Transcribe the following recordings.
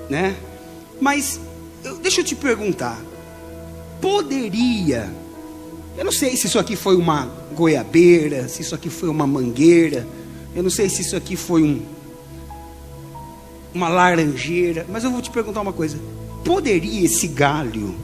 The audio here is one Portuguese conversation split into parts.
né? Mas deixa eu te perguntar, poderia, eu não sei se isso aqui foi uma goiabeira, se isso aqui foi uma mangueira, eu não sei se isso aqui foi uma laranjeira, mas eu vou te perguntar uma coisa: poderia esse galho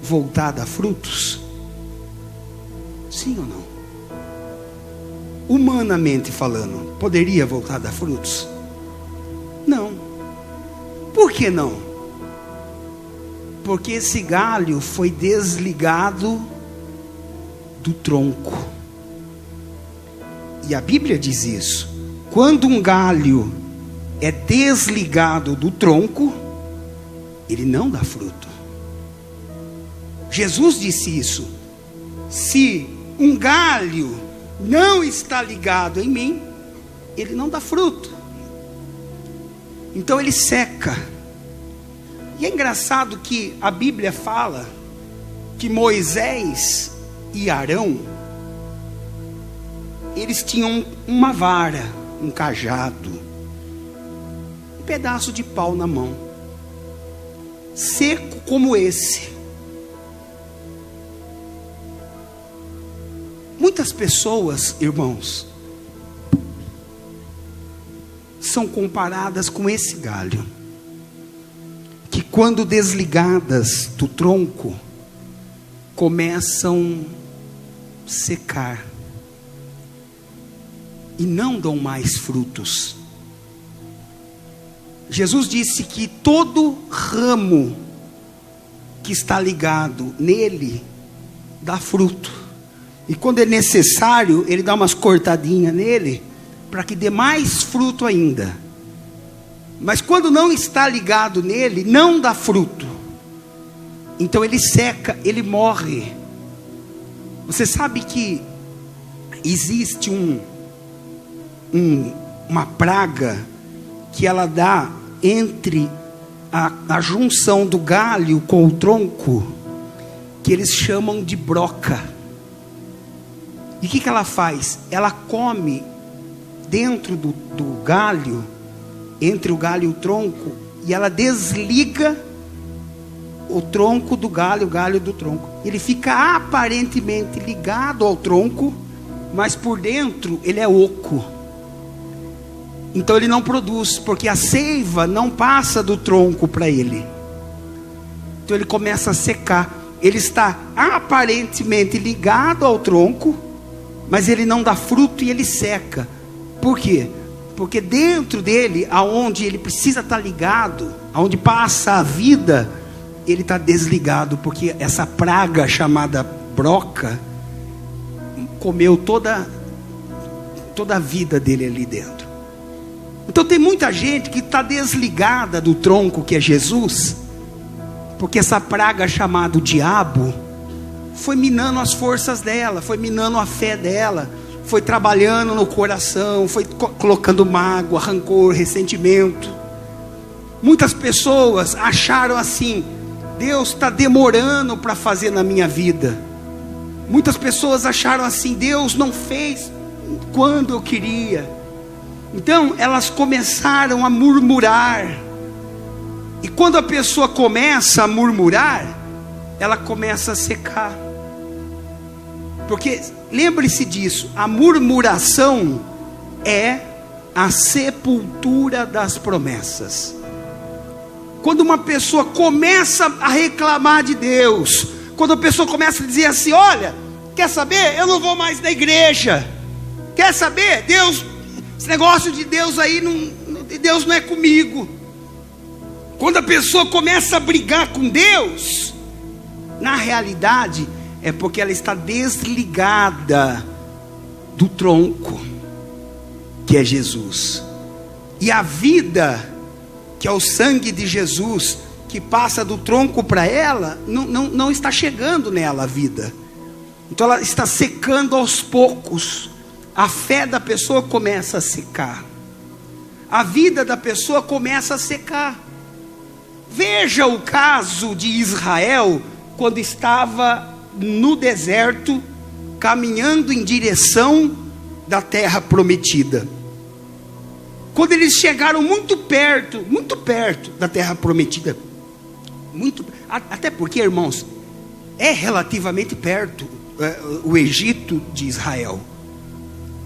voltar a dar frutos? Sim ou não? Humanamente falando, poderia voltar a dar frutos? Não. Por que não? Porque esse galho foi desligado do tronco. E a Bíblia diz isso: quando um galho é desligado do tronco, ele não dá fruto. Jesus disse isso: se um galho não está ligado em mim, ele não dá fruto. Então ele seca. E é engraçado que a Bíblia fala que Moisés e Arão, eles tinham uma vara, um cajado, um pedaço de pau na mão, seco como esse. Muitas pessoas, irmãos, são comparadas com esse galho, que quando desligadas do tronco, começam a secar e não dão mais frutos. Jesus disse que todo ramo que está ligado nele dá fruto. E quando é necessário, ele dá umas cortadinhas nele, para que dê mais fruto ainda. Mas quando não está ligado nele, não dá fruto. Então ele seca, ele morre. Você sabe que existe uma praga que ela dá entre a junção do galho com o tronco, que eles chamam de broca. E o que ela faz? Ela come dentro do galho, entre o galho e o tronco, e ela desliga o tronco do galho, o galho do tronco. Ele fica aparentemente ligado ao tronco, mas por dentro ele é oco. Então ele não produz, porque a seiva não passa do tronco para ele. Então ele começa a secar. Ele está aparentemente ligado ao tronco, mas ele não dá fruto e ele seca. Por quê? Porque dentro dele, aonde ele precisa estar ligado, aonde passa a vida, ele está desligado, porque essa praga chamada broca comeu toda a vida dele ali dentro. Então tem muita gente que está desligada do tronco que é Jesus, porque essa praga chamada diabo foi minando as forças dela, foi minando a fé dela, foi trabalhando no coração, foi colocando mágoa, rancor, ressentimento. Muitas pessoas acharam assim: Deus está demorando para fazer na minha vida. Muitas pessoas acharam assim: Deus não fez quando eu queria. Então elas começaram a murmurar. E quando a pessoa começa a murmurar, ela começa a secar. Porque lembre-se disso: a murmuração é a sepultura das promessas. Quando uma pessoa começa a reclamar de Deus, quando a pessoa começa a dizer assim: olha, quer saber? Eu não vou mais na igreja. Quer saber? Deus, esse negócio de Deus aí, Deus não é comigo. Quando a pessoa começa a brigar com Deus, na realidade é porque ela está desligada do tronco, que é Jesus. E a vida, que é o sangue de Jesus, que passa do tronco para ela, não está chegando nela a vida. Então ela está secando aos poucos. A fé da pessoa começa a secar, a vida da pessoa começa a secar. Veja o caso de Israel, quando estava no deserto, caminhando em direção da terra prometida. quando eles chegaram muito perto da terra prometida, até porque, irmãos, é relativamente perto o Egito de Israel,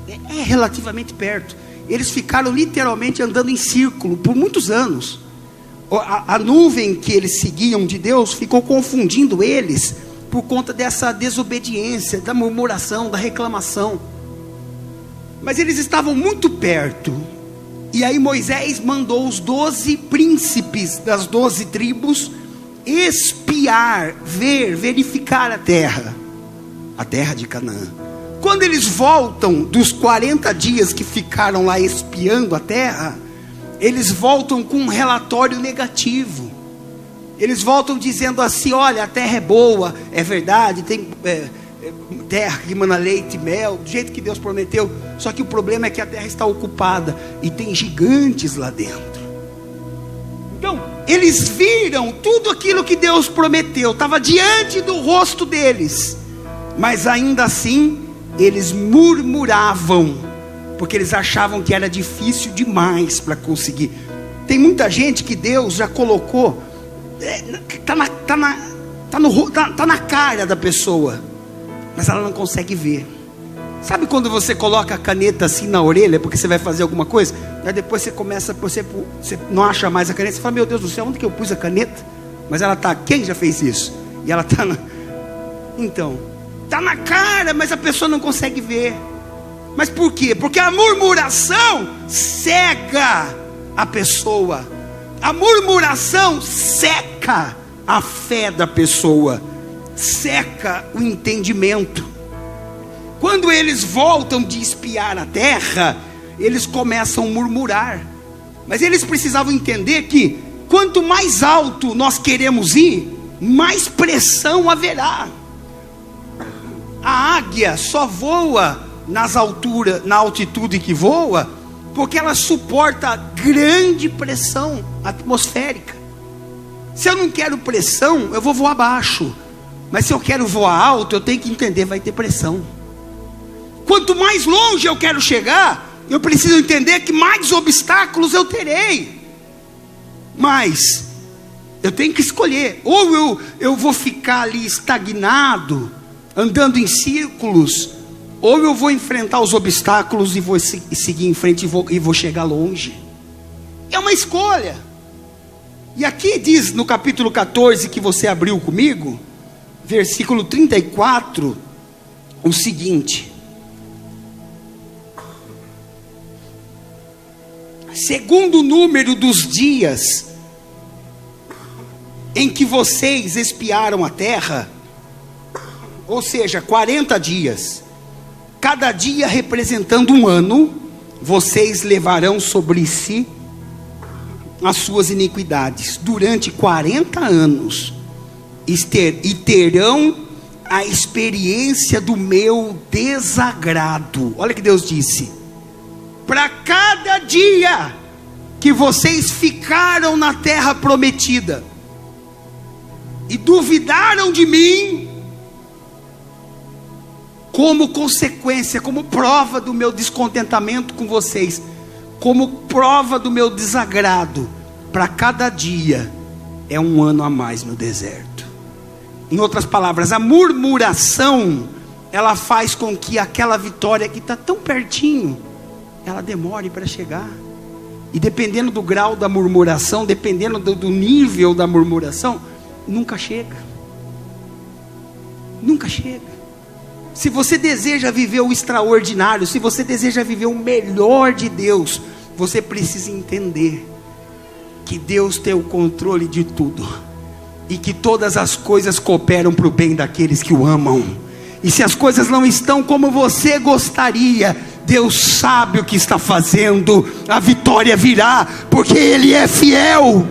é relativamente perto. Eles ficaram literalmente andando em círculo por muitos anos. A nuvem que eles seguiam de Deus ficou confundindo eles por conta dessa desobediência, da murmuração, da reclamação. Mas eles estavam muito perto. E aí Moisés mandou os 12 príncipes das 12 tribos espiar, verificar a terra de Canaã. Quando eles voltam dos 40 dias que ficaram lá espiando a terra, eles voltam com um relatório negativo. Eles voltam dizendo assim: olha, a terra é boa, é verdade, tem terra que mana leite e mel, do jeito que Deus prometeu. Só que o problema é que a terra está ocupada e tem gigantes lá dentro. Então, eles viram tudo aquilo que Deus prometeu, estava diante do rosto deles, mas ainda assim eles murmuravam, porque eles achavam que era difícil demais para conseguir. Tem muita gente que Deus já colocou, tá na cara da pessoa, mas ela não consegue ver. Sabe quando você coloca a caneta assim na orelha, porque você vai fazer alguma coisa, aí depois você não acha mais a caneta, você fala: meu Deus do céu, onde que eu pus a caneta? Mas ela está, quem já fez isso? E ela está então, está na cara, mas a pessoa não consegue ver. Mas por quê? Porque a murmuração cega a pessoa. A murmuração seca a fé da pessoa, seca o entendimento. Quando eles voltam de espiar a terra, eles começam a murmurar. Mas eles precisavam entender que quanto mais alto nós queremos ir, mais pressão haverá. A águia só voa na altitude que voa, porque ela suporta grande pressão atmosférica. Se eu não quero pressão, eu vou voar baixo. Mas se eu quero voar alto, eu tenho que entender, vai ter pressão. Quanto mais longe eu quero chegar, eu preciso entender que mais obstáculos eu terei. Mas eu tenho que escolher: ou eu vou ficar ali estagnado, andando em círculos, ou eu vou enfrentar os obstáculos e vou seguir em frente e vou chegar longe. É uma escolha. E aqui diz no capítulo 14 que você abriu comigo, versículo 34, o seguinte: segundo o número dos dias em que vocês espiaram a terra, ou seja, 40 dias, cada dia representando um ano, vocês levarão sobre si as suas iniquidades durante 40 anos, e terão a experiência do meu desagrado. Olha que Deus disse: para cada dia que vocês ficaram na terra prometida e duvidaram de mim, como consequência, como prova do meu descontentamento com vocês, como prova do meu desagrado, para cada dia é um ano a mais no deserto. Em outras palavras, a murmuração, ela faz com que aquela vitória que está tão pertinho, ela demore para chegar. E dependendo do grau da murmuração, dependendo do nível da murmuração, nunca chega. Nunca chega. Se você deseja viver o extraordinário, se você deseja viver o melhor de Deus, você precisa entender que Deus tem o controle de tudo, e que todas as coisas cooperam para o bem daqueles que o amam. E se as coisas não estão como você gostaria, Deus sabe o que está fazendo, a vitória virá, porque Ele é fiel.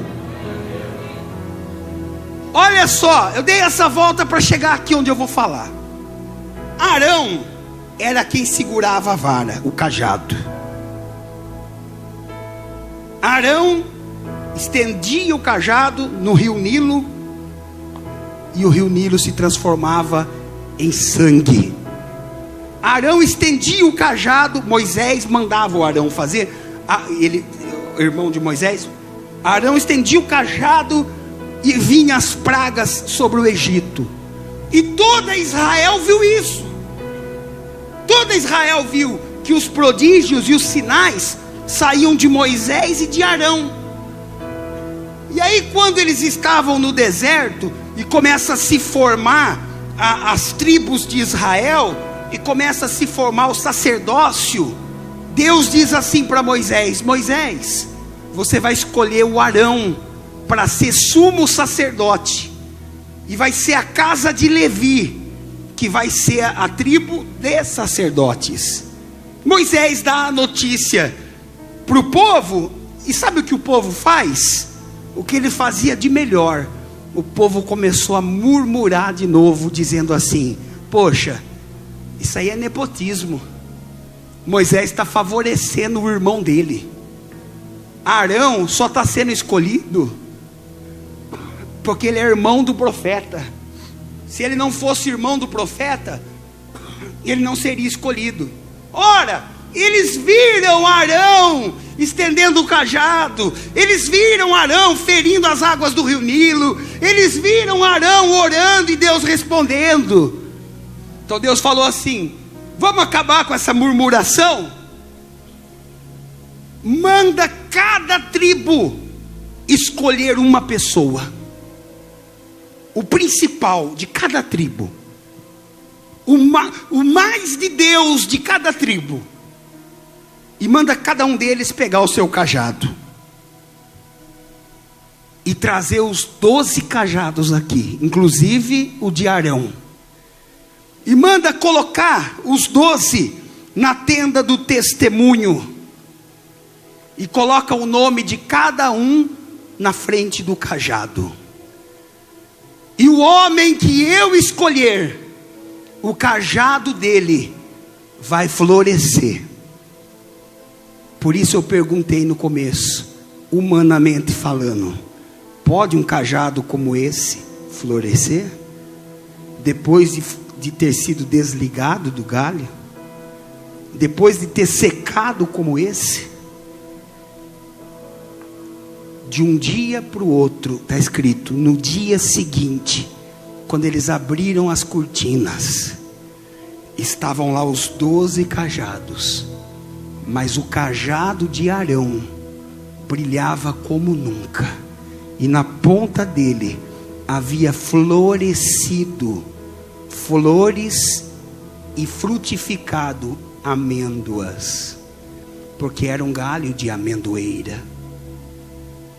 Olha só, eu dei essa volta para chegar aqui onde eu vou falar. Arão era quem segurava a vara, o cajado. Arão estendia o cajado no rio Nilo, e o rio Nilo se transformava em sangue. Arão estendia o cajado, Moisés mandava o Arão fazer, irmão de Moisés, Arão estendia o cajado e vinha as pragas sobre o Egito. E toda Israel viu isso. Toda Israel viu que os prodígios e os sinais saíam de Moisés e de Arão. E aí quando eles estavam no deserto e começa a se formar as tribos de Israel, e começa a se formar o sacerdócio, Deus diz assim para Moisés: Moisés, você vai escolher o Arão para ser sumo sacerdote, e vai ser a casa de Levi, que vai ser a tribo de sacerdotes. Moisés dá a notícia para o povo, e sabe o que o povo faz? O que ele fazia de melhor. O povo começou a murmurar de novo, dizendo assim: poxa, isso aí é nepotismo. Moisés está favorecendo o irmão dele. Arão só está sendo escolhido porque ele é irmão do profeta. Se ele não fosse irmão do profeta, ele não seria escolhido. Ora, eles viram Arão estendendo o cajado, eles viram Arão ferindo as águas do rio Nilo, eles viram Arão orando e Deus respondendo. Então Deus falou assim: vamos acabar com essa murmuração? Manda cada tribo escolher uma pessoa, o principal de cada tribo, o mais de Deus de cada tribo, e manda cada um deles pegar o seu cajado e trazer os 12 cajados aqui, inclusive o de Arão, e manda colocar os 12 na tenda do testemunho, e coloca o nome de cada um na frente do cajado. E o homem que eu escolher, o cajado dele vai florescer. Por isso eu perguntei no começo, humanamente falando, pode um cajado como esse florescer? Depois de ter sido desligado do galho? Depois de ter secado como esse? De um dia para o outro, está escrito, no dia seguinte, quando eles abriram as cortinas, estavam lá os 12 cajados, mas o cajado de Arão brilhava como nunca, e na ponta dele havia florescido flores e frutificado amêndoas, porque era um galho de amendoeira.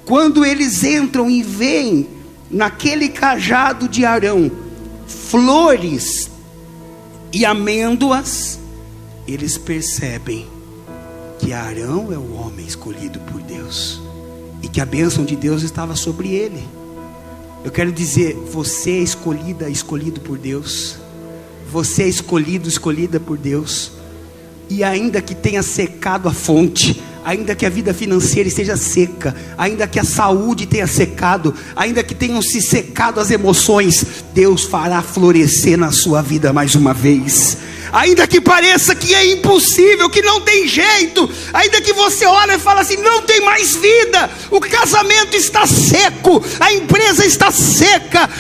Quando eles entram e veem naquele cajado de Arão flores e amêndoas, eles percebem que Arão é o homem escolhido por Deus, e que a bênção de Deus estava sobre ele. Eu quero dizer, você é escolhida, escolhido por Deus. Você é escolhido, escolhida por Deus. E ainda que tenha secado a fonte, ainda que a vida financeira esteja seca, ainda que a saúde tenha secado, ainda que tenham se secado as emoções, Deus fará florescer na sua vida mais uma vez. Ainda que pareça que é impossível, que não tem jeito, ainda que você olha e fala assim, não tem mais vida, o casamento está seco, a empresa está seca,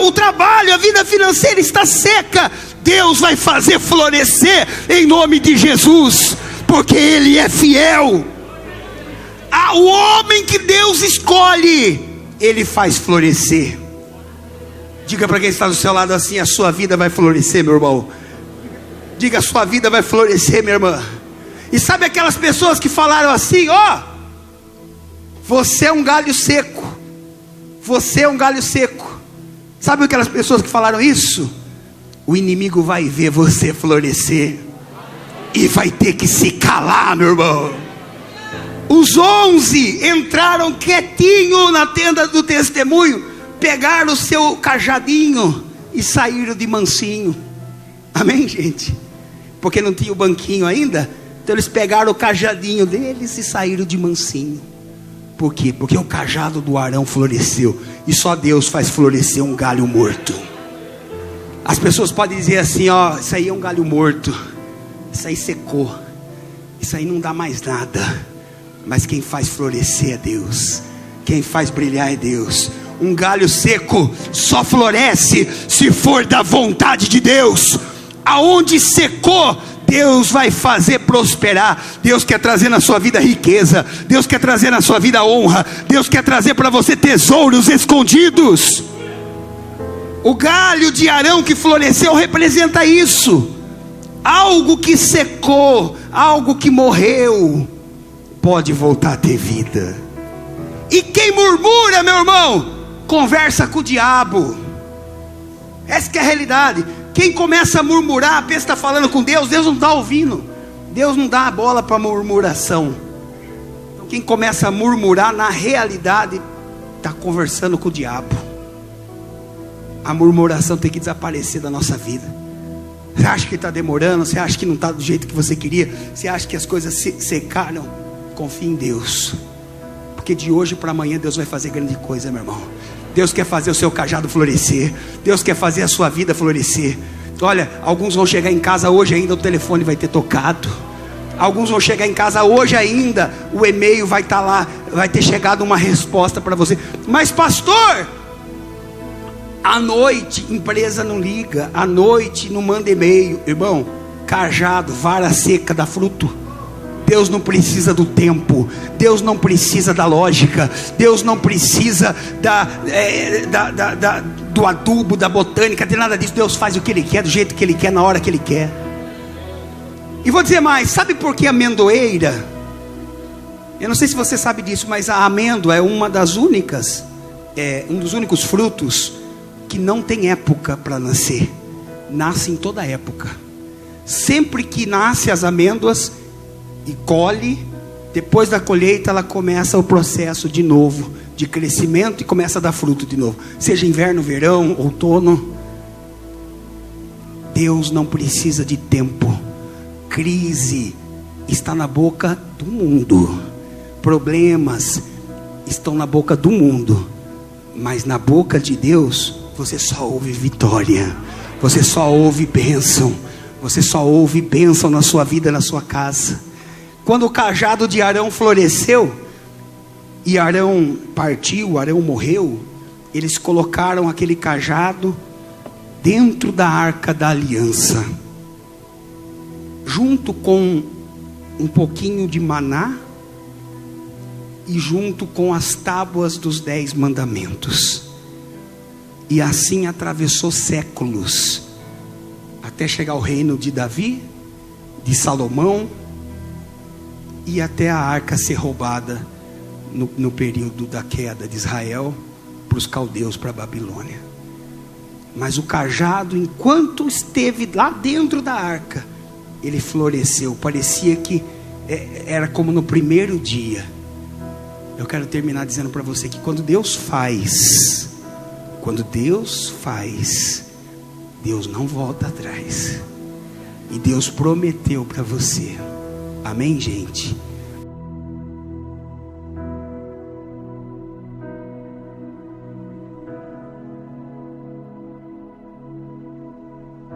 o trabalho, a vida financeira está seca, Deus vai fazer florescer em nome de Jesus, porque Ele é fiel. O homem que Deus escolhe, Ele faz florescer. Diga para quem está do seu lado assim, a sua vida vai florescer, meu irmão. Diga, a sua vida vai florescer, minha irmã. E sabe aquelas pessoas que falaram assim, você é um galho seco, você é um galho seco. Sabe aquelas pessoas que falaram isso? O inimigo vai ver você florescer e vai ter que se calar, meu irmão. Os 11 entraram quietinho na tenda do testemunho, pegaram o seu cajadinho e saíram de mansinho. Amém, gente? Porque não tinha o banquinho ainda, então eles pegaram o cajadinho deles e saíram de mansinho. Por quê? Porque o cajado do Arão floresceu, e só Deus faz florescer um galho morto. As pessoas podem dizer assim, isso aí é um galho morto, isso aí secou, isso aí não dá mais nada. mas quem faz florescer é Deus, quem faz brilhar é Deus. Um galho seco só floresce se for da vontade de Deus. Aonde secou, Deus vai fazer prosperar. Deus quer trazer na sua vida riqueza, Deus quer trazer na sua vida honra, Deus quer trazer para você tesouros escondidos. O galho de Arão que floresceu representa isso. Algo que secou, algo que morreu, pode voltar a ter vida. E quem murmura, meu irmão, conversa com o diabo. Essa que é a realidade. Quem começa a murmurar, pensa que está falando com Deus, Deus não está ouvindo. Deus não dá a bola para murmuração. Então quem começa a murmurar, na realidade, está conversando com o diabo. A murmuração tem que desaparecer da nossa vida. Você acha que está demorando? Você acha que não está do jeito que você queria? Você acha que as coisas secaram? Confie em Deus, porque de hoje para amanhã Deus vai fazer grande coisa, meu irmão. Deus quer fazer o seu cajado florescer, Deus quer fazer a sua vida florescer. Olha, alguns vão chegar em casa hoje ainda, o telefone vai ter tocado. Alguns vão chegar em casa hoje ainda, o e-mail vai estar lá, vai ter chegado uma resposta para você. Mas pastor, à noite empresa não liga, à noite não manda e-mail. Irmão, cajado, vara seca dá fruto. Deus não precisa do tempo, Deus não precisa da lógica, Deus não precisa do adubo, da botânica, de nada disso. Deus faz o que Ele quer, do jeito que Ele quer, na hora que Ele quer. E vou dizer mais, sabe por que a amendoeira? Eu não sei se você sabe disso, mas a amêndoa é uma das únicas, um dos únicos frutos que não tem época para nascer. Nasce em toda época. Sempre que nasce as amêndoas e colhe, depois da colheita ela começa o processo de novo, de crescimento, e começa a dar fruto de novo, seja inverno, verão, outono. Deus não precisa de tempo. Crise está na boca do mundo, problemas estão na boca do mundo, mas na boca de Deus você só ouve vitória, você só ouve bênção, você só ouve bênção na sua vida, na sua casa. Quando o cajado de Arão floresceu e Arão partiu, Arão morreu, eles colocaram aquele cajado dentro da arca da aliança, junto com um pouquinho de maná e junto com as tábuas dos 10 mandamentos. E assim atravessou séculos, até chegar ao reino de Davi, de Salomão, e até a arca ser roubada no período da queda de Israel para os caldeus, para a Babilônia. Mas o cajado, enquanto esteve lá dentro da arca, ele floresceu. Parecia que era como no primeiro dia. Eu quero terminar dizendo para você que quando Deus faz, Deus não volta atrás. E Deus prometeu para você. Amém, gente?